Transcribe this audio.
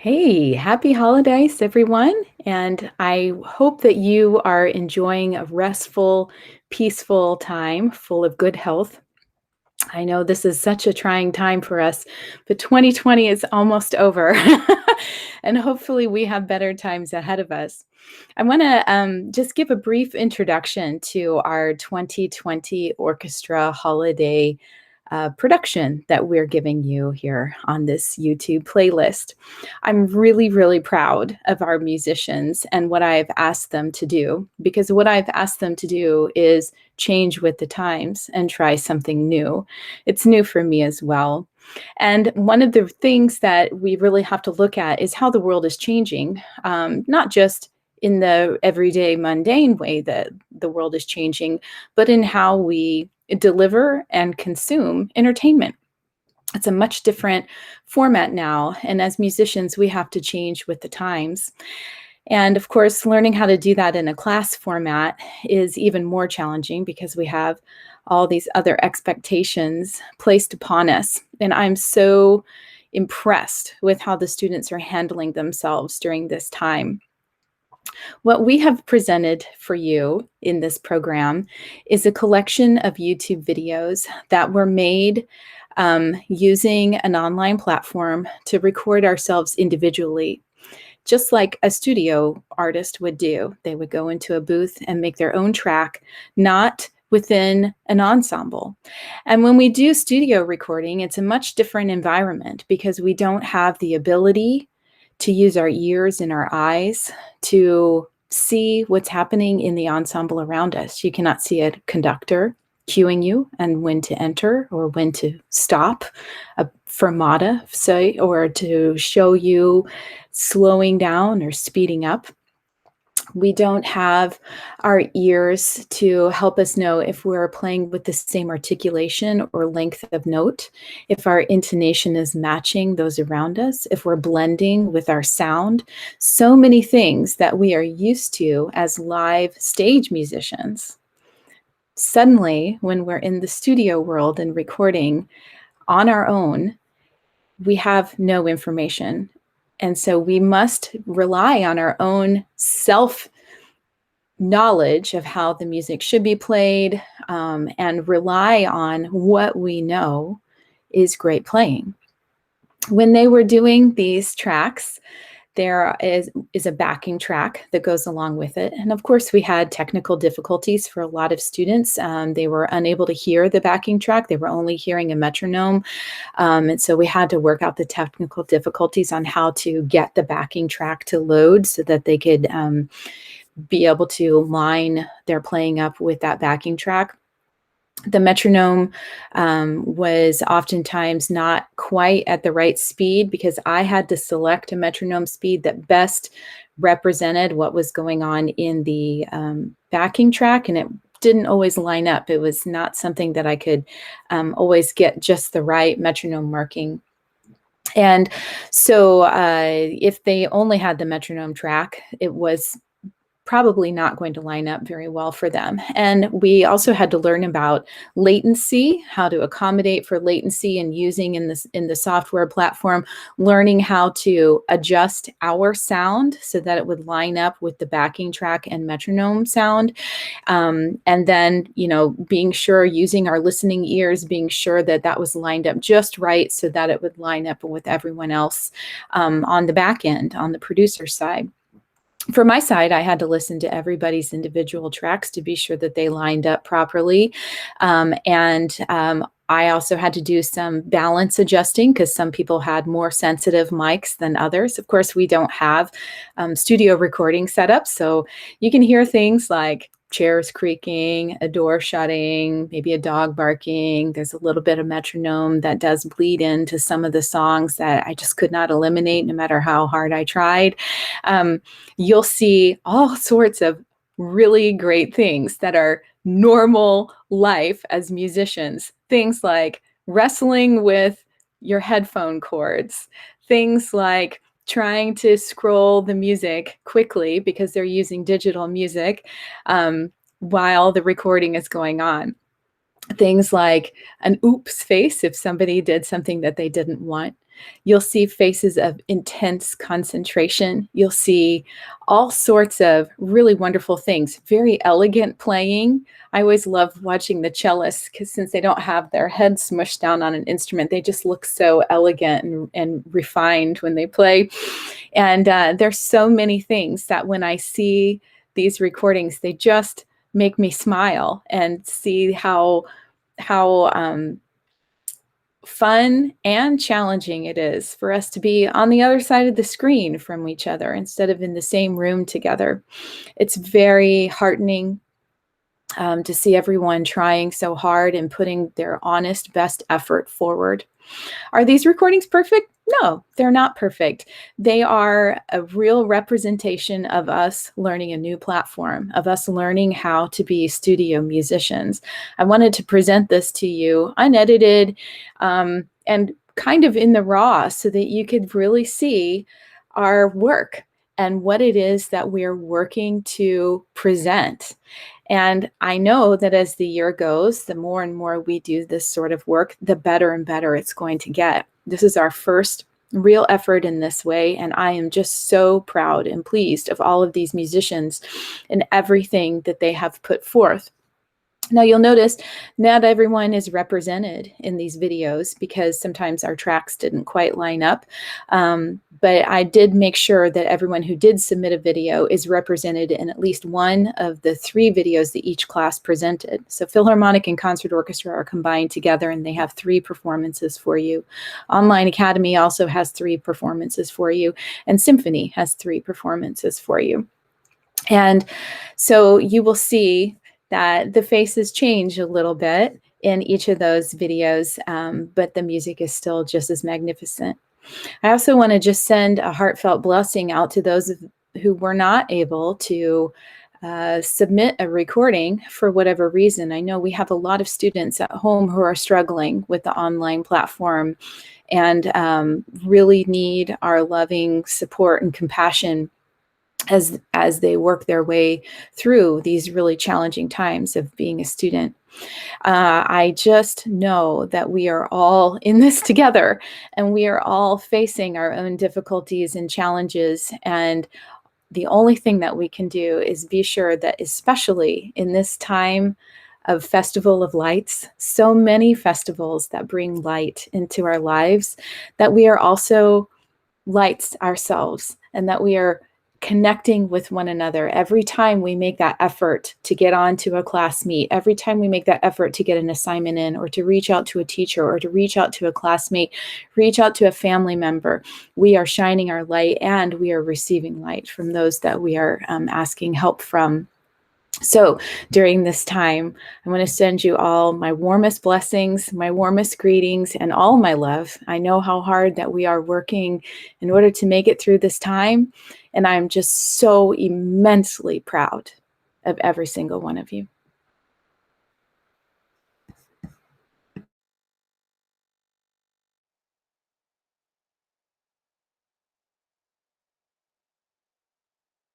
Hey, happy holidays, everyone. And I hope that you are enjoying a restful, peaceful time full of good health. I know this is such a trying time for us, but 2020 is almost over. And hopefully, we have better times ahead of us. I want to just give a brief introduction to our 2020 orchestra holiday production that we're giving you here on this YouTube playlist. I'm really, really proud of our musicians and what I've asked them to do, because what I've asked them to do is change with the times and try something new. It's new for me as well. And one of the things that we really have to look at is how the world is changing, not just in the everyday mundane way that the world is changing, but in how we deliver and consume entertainment. It's a much different format now. And as musicians, we have to change with the times. And of course, learning how to do that in a class format is even more challenging because we have all these other expectations placed upon us. And I'm so impressed with how the students are handling themselves during this time. What we have presented for you in this program is a collection of YouTube videos that were made using an online platform to record ourselves individually, just like a studio artist would do. They would go into a booth and make their own track, not within an ensemble. And when we do studio recording, it's a much different environment because we don't have the ability to use our ears and our eyes to see what's happening in the ensemble around us. You cannot see a conductor cueing you and when to enter or when to stop, a fermata, say, or to show you slowing down or speeding up. We don't have our ears to help us know if we're playing with the same articulation or length of note, if our intonation is matching those around us, if we're blending with our sound. So many things that we are used to as live stage musicians. Suddenly, when we're in the studio world and recording on our own, we have no information. And so we must rely on our own self knowledge of how the music should be played, and rely on what we know is great playing. When they were doing these tracks, there is a backing track that goes along with it. And of course, we had technical difficulties for a lot of students. They were unable to hear the backing track. They were only hearing a metronome. And so we had to work out the technical difficulties on how to get the backing track to load so that they could be able to line their playing up with that backing track. The metronome was oftentimes not quite at the right speed because I had to select a metronome speed that best represented what was going on in the backing track, and it didn't always line up. It was not something that I could always get just the right metronome marking. And so if they only had the metronome track, it was probably not going to line up very well for them. And we also had to learn about latency, how to accommodate for latency and using in the software platform, learning how to adjust our sound so that it would line up with the backing track and metronome sound. And then, being sure, using our listening ears, being sure that that was lined up just right so that it would line up with everyone else on the back end, on the producer side. For my side, I had to listen to everybody's individual tracks to be sure that they lined up properly. I also had to do some balance adjusting because some people had more sensitive mics than others. Of course, we don't have studio recording setups, so you can hear things like chairs creaking, a door shutting, maybe a dog barking. There's a little bit of metronome that does bleed into some of the songs that I just could not eliminate no matter how hard I tried. You'll see all sorts of really great things that are normal life as musicians. Things like wrestling with your headphone cords, things like trying to scroll the music quickly because they're using digital music while the recording is going on. Things like an oops face if somebody did something that they didn't want. You'll see faces of intense concentration. You'll see all sorts of really wonderful things, very elegant playing. I always love watching the cellists because since they don't have their head smushed down on an instrument, they just look so elegant and refined when they play. And there's so many things that when I see these recordings, they just make me smile and see how fun and challenging it is for us to be on the other side of the screen from each other instead of in the same room together. It's very heartening to see everyone trying so hard and putting their honest best effort forward. Are these recordings perfect? No, they're not perfect. They are a real representation of us learning a new platform, of us learning how to be studio musicians. I wanted to present this to you unedited and kind of in the raw so that you could really see our work and what it is that we're working to present. And I know that as the year goes, the more and more we do this sort of work, the better and better it's going to get. This is our first real effort in this way, and I am just so proud and pleased of all of these musicians and everything that they have put forth. Now you'll notice not everyone is represented in these videos because sometimes our tracks didn't quite line up. But I did make sure that everyone who did submit a video is represented in at least one of the 3 videos that each class presented. So Philharmonic and Concert Orchestra are combined together and they have 3 performances for you. Online Academy also has 3 performances for you, and Symphony has 3 performances for you. And so you will see that the faces change a little bit in each of those videos, but the music is still just as magnificent. I also want to just send a heartfelt blessing out to those who were not able to submit a recording for whatever reason. I know we have a lot of students at home who are struggling with the online platform and really need our loving support and compassion as they work their way through these really challenging times of being a student. I just know that we are all in this together and we are all facing our own difficulties and challenges. And the only thing that we can do is be sure that, especially in this time of Festival of Lights, so many festivals that bring light into our lives, that we are also lights ourselves and that we are connecting with one another. Every time we make that effort to get onto a class meet, every time we make that effort to get an assignment in or to reach out to a teacher or to reach out to a classmate, reach out to a family member, we are shining our light and we are receiving light from those that we are asking help from. So during this time, I want to send you all my warmest blessings, my warmest greetings, and all my love. I know how hard that we are working in order to make it through this time, and I'm just so immensely proud of every single one of you.